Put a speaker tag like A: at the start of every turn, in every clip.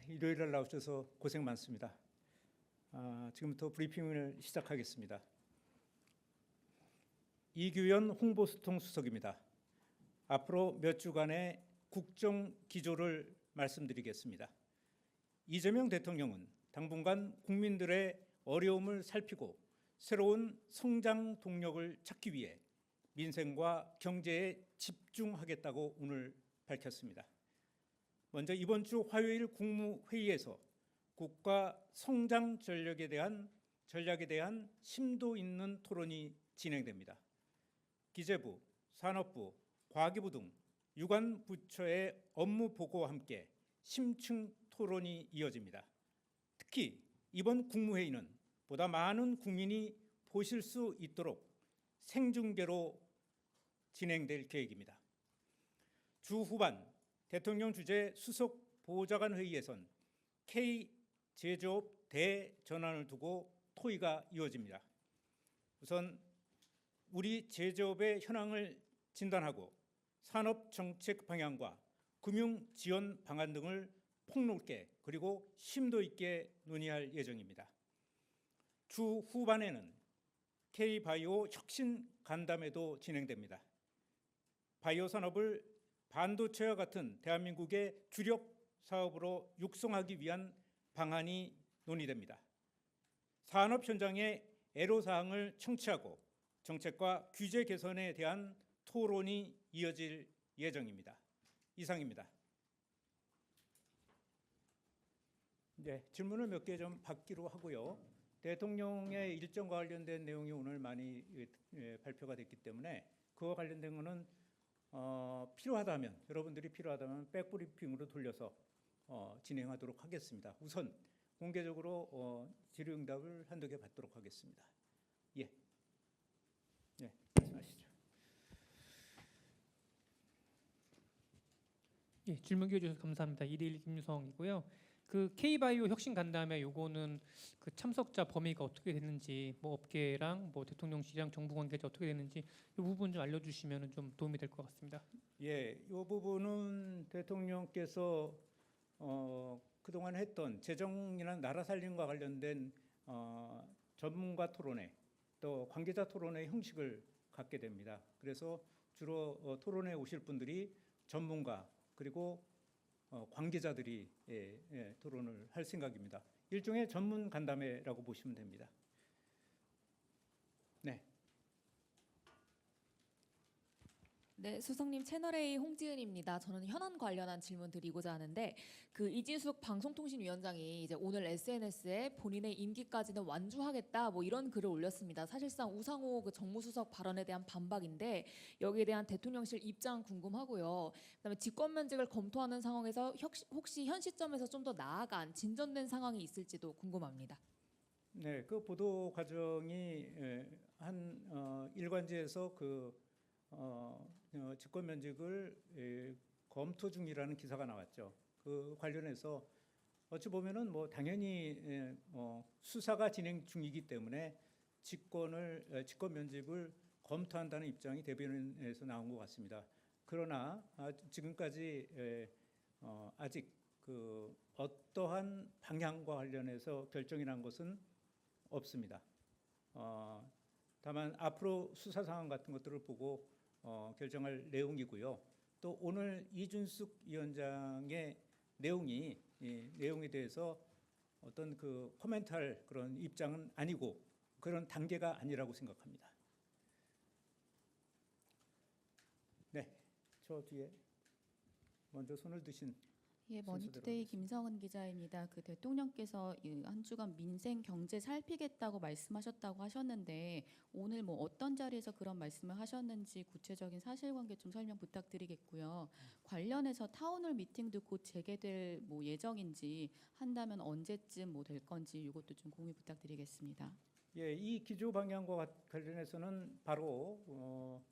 A: 일요일 날 나오셔서 고생 많습니다. 지금부터 브리핑을 시작하겠습니다. 이규현 홍보수통 수석입니다. 앞으로 몇 주간의 국정 기조를 말씀드리겠습니다. 이재명 대통령은 당분간 국민들의 어려움을 살피고 새로운 성장 동력을 찾기 위해 민생과 경제에 집중하겠다고 오늘 밝혔습니다. 먼저 이번 주 화요일 국무회의에서 국가 성장 전략에 대한 심도 있는 토론이 진행됩니다. 기재부, 산업부, 과기부 등 유관 부처의 업무 보고와 함께 심층 토론이 이어집니다. 특히 이번 국무회의는 보다 많은 국민이 보실 수 있도록 생중계로 진행될 계획입니다. 주 후반 대통령 주재 수석 보좌관 회의에선 K 제조업 대전환을 두고 토의가 이어집니다. 우선 우리 제조업의 현황을 진단하고 산업 정책 방향과 금융 지원 방안 등을 폭넓게 그리고 심도 있게 논의할 예정입니다. 주 후반에는 K-바이오 혁신 간담회도 진행됩니다. 바이오 산업을 반도체와 같은 대한민국의 주력 사업으로 육성하기 위한 방안이 논의됩니다. 산업 현장의 애로사항을 청취하고 정책과 규제 개선에 대한 토론이 이어질 예정입니다. 이상입니다. 질문을 몇 개 좀 받기로 하고요. 대통령의 일정과 관련된 내용이 오늘 많이 발표가 됐기 때문에 그와 관련된 것은 필요하다면 여러분들이 필요하다면 백브리핑으로 돌려서 진행하도록 하겠습니다. 우선 공개적으로 질의응답을 한두 개 받도록 하겠습니다. 말씀하시죠.
B: 질문 기회 주셔서 감사합니다. 일일 김유성이고요. 그 K-바이오 혁신 간담회 요거는 그 참석자 범위가 어떻게 됐는지, 뭐 업계랑 뭐 대통령실이랑 정부 관계자 어떻게 됐는지 이 부분 좀 알려주시면 좀 도움이 될 것 같습니다.
A: 이 부분은 대통령께서 그동안 했던 재정이나 나라 살림과 관련된 전문가 토론회 또 관계자 토론회 형식을 갖게 됩니다. 그래서 주로 토론에 오실 분들이 전문가 그리고 관계자들이 토론을 할 생각입니다. 일종의 전문 간담회라고 보시면 됩니다.
C: 네, 수석님 채널A 홍지은입니다. 저는 현안 관련한 질문 드리고자 하는데 그 이진숙 방송통신위원장이 이제 오늘 SNS에 본인의 임기까지는 완주하겠다 뭐 이런 글을 올렸습니다. 사실상 우상호 그 정무수석 발언에 대한 반박인데 여기에 대한 대통령실 입장 궁금하고요. 그다음에 직권면직을 검토하는 상황에서 혹시 현 시점에서 좀 더 나아간 진전된 상황이 있을지도 궁금합니다.
A: 네, 그 보도 과정이 한 일관지에서 직권면직을 검토 중이라는 기사가 나왔죠. 그 관련해서 어찌 보면은 뭐 당연히 수사가 진행 중이기 때문에 직권면직을 검토한다는 입장이 대변인에서 나온 것 같습니다. 그러나 지금까지 아직 그 어떠한 방향과 관련해서 결정이 난 것은 없습니다. 다만 앞으로 수사 상황 같은 것들을 보고 결정할 내용이고요. 또 오늘 이준숙 위원장의 내용에 대해서 어떤 그 코멘트할 그런 입장은 아니고 그런 단계가 아니라고 생각합니다. 저 뒤에 먼저 손을 드신.
D: 머니투데이 김성은 기자입니다. 그 대통령께서 한 주간 민생 경제 살피겠다고 말씀하셨다고 하셨는데 오늘 뭐 어떤 자리에서 그런 말씀을 하셨는지 구체적인 사실관계 좀 설명 부탁드리겠고요. 관련해서 타운홀 미팅도 곧 재개될 뭐 예정인지 한다면 언제쯤 뭐 될 건지 이것도 좀 공유 부탁드리겠습니다.
A: 이 기조 방향과 관련해서는 바로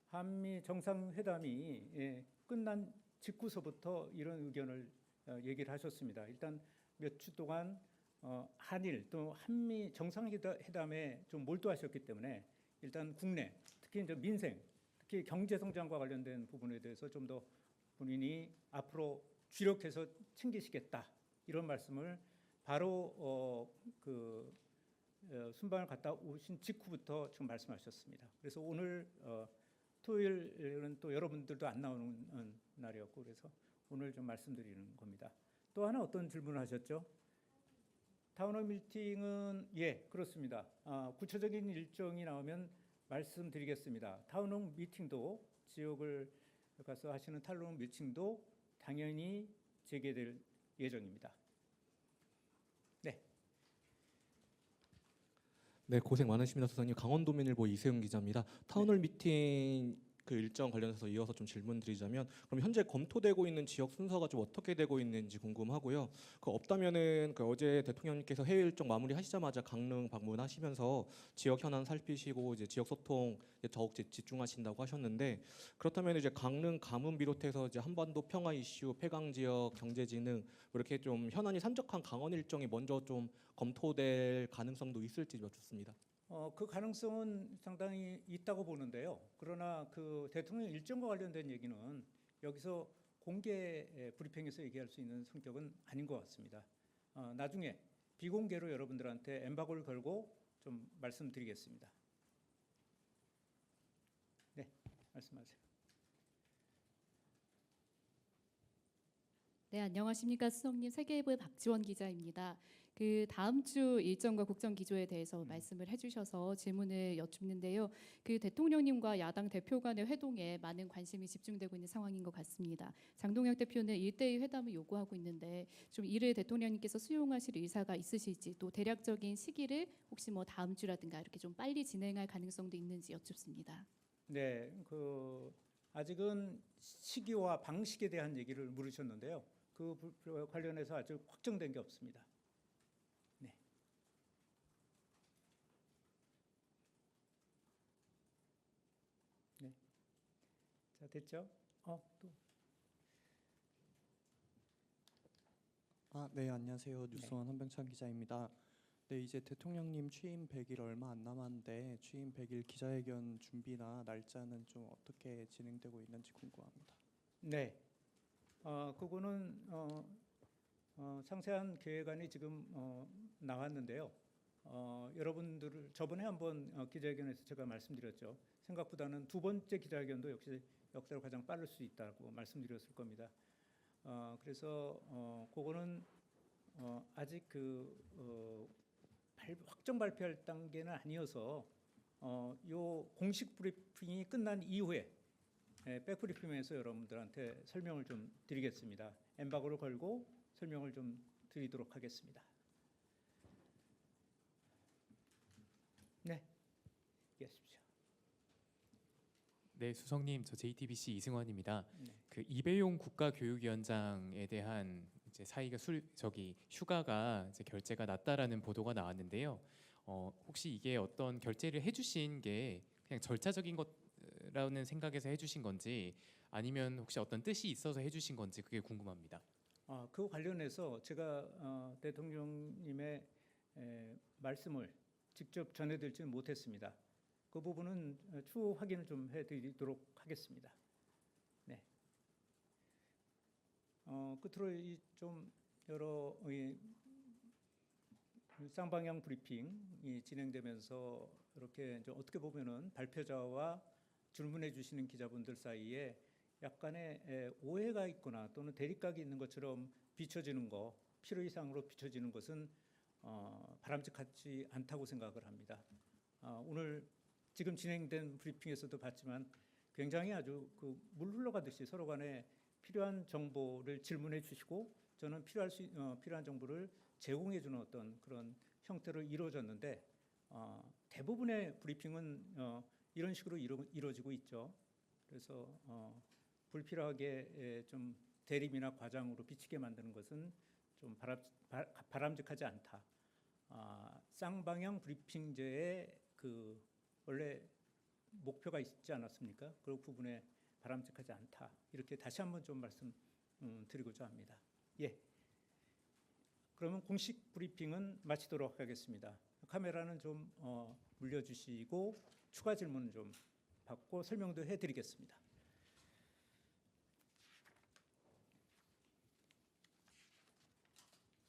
A: 한미 정상회담이 끝난 직후서부터 이런 의견을 얘기를 하셨습니다. 일단 몇 주 동안 한일 또 한미 정상회담에 좀 몰두하셨기 때문에 일단 국내 특히 이제 민생, 특히 경제 성장과 관련된 부분에 대해서 좀 더 본인이 앞으로 주력해서 챙기시겠다 이런 말씀을 바로 순방을 갔다 오신 직후부터 지금 말씀하셨습니다. 그래서 오늘 토요일은 또 여러분들도 안 나오는 날이었고 그래서 오늘 좀 말씀드리는 겁니다. 또 하나 어떤 질문을 하셨죠? 타운홀 미팅은 예 그렇습니다. 구체적인 일정이 나오면 말씀드리겠습니다. 타운홀 미팅도 지역을 가서 하시는 타운홀 미팅도 당연히 재개될 예정입니다. 네.
E: 네, 고생 많으십니다, 소장님. 강원도민일보 이세용 기자입니다. 타운홀 미팅 그 일정 관련해서 이어서 좀 질문드리자면, 그럼 현재 검토되고 있는 지역 순서가 좀 어떻게 되고 있는지 궁금하고요. 그 없다면은 그 어제 대통령님께서 해외 일정 마무리하시자마자 강릉 방문하시면서 지역 현안 살피시고 이제 지역 소통 더욱 집중하신다고 하셨는데, 그렇다면 이제 강릉 가문 비롯해서 이제 한반도 평화 이슈, 폐강 지역 경제진흥 이렇게 좀 현안이 산적한 강원 일정이 먼저 좀 검토될 가능성도 있을지 여쭙습니다.
A: 그 가능성은 상당히 있다고 보는데요. 그러나 그 대통령 일정과 관련된 얘기는 여기서 공개 브리핑에서 얘기할 수 있는 성격은 아닌 것 같습니다. 나중에 비공개로 여러분들한테 엠바고를 걸고 좀 말씀드리겠습니다. 네, 말씀하세요.
F: 네, 안녕하십니까. 수석님, 세계일보의 박지원 기자입니다. 그 다음 주 일정과 국정 기조에 대해서 말씀을 해주셔서 질문을 여쭙는데요. 그 대통령님과 야당 대표 간의 회동에 많은 관심이 집중되고 있는 상황인 것 같습니다. 장동혁 대표는 1대1 회담을 요구하고 있는데 좀 이를 대통령님께서 수용하실 의사가 있으실지, 또 대략적인 시기를 혹시 뭐 다음 주라든가 이렇게 좀 빨리 진행할 가능성도 있는지 여쭙습니다.
A: 네, 아직은 시기와 방식에 대한 얘기를 물으셨는데요. 관련해서 아직 확정된 게 없습니다. 네. 네. 자, 됐죠? 또.
G: 네, 안녕하세요. 뉴스원 한병찬 기자입니다. 네, 이제 대통령님 취임 100일 얼마 안 남았는데 취임 100일 기자회견 준비나 날짜는 좀 어떻게 진행되고 있는지 궁금합니다.
A: 네. 그거는 상세한 계획안이 지금 나왔는데요. 여러분들 저번에 한번 기자회견에서 제가 말씀드렸죠. 생각보다는 두 번째 기자회견도 역시 역사로 가장 빠를 수 있다고 말씀드렸을 겁니다. 그래서 그거는 아직 확정 발표할 단계는 아니어서 요 공식 브리핑이 끝난 이후에 백브리핑에서 여러분들한테 설명을 좀 드리겠습니다. 엠바고를 걸고 설명을 좀 드리도록 하겠습니다. 네, 얘기하십시오.
H: 네, 수석님, 저 JTBC 이승환입니다.
A: 네.
H: 그 이배용 국가교육위원장에 대한 이제 사이가 휴가가 이제 결재가 났다라는 보도가 나왔는데요. 혹시 이게 어떤 결재를 해주신 게 그냥 절차적인 것라는 생각에서 해주신 건지, 아니면 혹시 어떤 뜻이 있어서 해주신 건지 그게 궁금합니다.
A: 그 관련해서 제가 대통령님의 말씀을 직접 전해드리지는 못했습니다. 그 부분은 추후 확인을 좀 해드리도록 하겠습니다. 네. 끝으로 좀 여러 쌍방향 브리핑이 진행되면서 이렇게 이제 어떻게 보면은 발표자와 질문해 주시는 기자분들 사이에 약간의 오해가 있거나 또는 대립각이 있는 것처럼 비춰지는 거, 필요 이상으로 비춰지는 것은 바람직하지 않다고 생각을 합니다. 오늘 지금 진행된 브리핑에서도 봤지만 굉장히 아주 물 흘러가듯이 서로 간에 필요한 정보를 질문해 주시고 저는 필요한 정보를 제공해 주는 어떤 그런 형태로 이루어졌는데 대부분의 브리핑은 이런 식으로 이루어지고 있죠. 그래서 불필요하게 좀 대립이나 과장으로 비치게 만드는 것은 좀 바람직하지 않다. 쌍방향 브리핑제의 원래 목표가 있지 않았습니까? 그 부분에 바람직하지 않다. 이렇게 다시 한번 좀 말씀드리고자 합니다. 예. 그러면 공식 브리핑은 마치도록 하겠습니다. 카메라는 좀 물려주시고 추가 질문 좀 받고 설명도 해드리겠습니다.